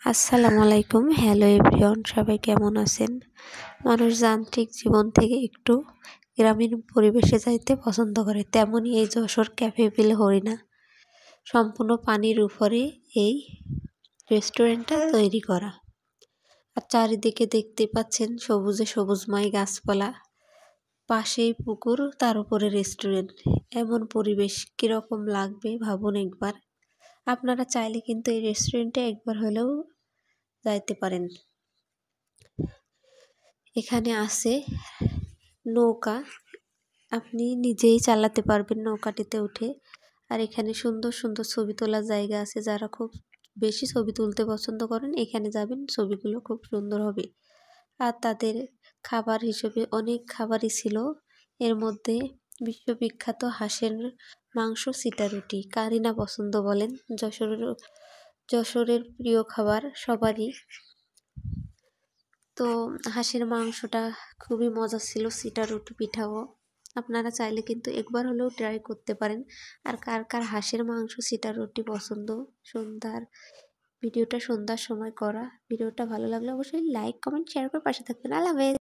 আসসালামু আলাইকুম। Hello everyone, সবাই কেমন আছেন? মানুষ যান্ত্রিক জীবন থেকে একটু গ্রামীণ পরিবেশে যাইতে পছন্দ করে, তেমনই এই যশোর ক্যাফে বিল হরিণা সম্পূর্ণ পানির উপরে এই রেস্টুরেন্টটা তৈরি করা। আর চারিদিকে দেখতে পাচ্ছেন সবুজে সবুজময় গাছপালা, পাশেই পুকুর, তার উপরে রেস্টুরেন্ট। এমন পরিবেশ কীরকম লাগবে ভাবুন একবার। আপনারা চাইলে কিন্তু এই রেস্টুরেন্টে একবার হলেও যাইতে পারেন। এখানে আছে নৌকা, আপনি নিজেই চালাতে পারবেন নৌকাটিতে উঠে। আর এখানে সুন্দর সুন্দর ছবি তোলার জায়গা আছে। যারা খুব বেশি ছবি তুলতে পছন্দ করেন এখানে যাবেন, ছবিগুলো খুব সুন্দর হবে। আর তাদের খাবার হিসেবে অনেক খাবারই ছিল, এর মধ্যে বিশ্ববিখ্যাত হাঁসের মাংস, সিটা রুটি। কারই না পছন্দ বলেন, যশোরের প্রিয় খাবার সবারই। তো হাঁসের মাংসটা খুবই মজা ছিল, সিটা রুটি পিঠাও। আপনারা চাইলে কিন্তু একবার হলেও ট্রাই করতে পারেন। আর কার কার হাঁসের মাংস, সিটা রুটি পছন্দ? ভিডিওটা সন্ধ্যার সময় করা। ভিডিওটা ভালো লাগলে অবশ্যই লাইক, কমেন্ট, শেয়ার করে পাশে থাকবেন। আল্লাহ হাফেজ।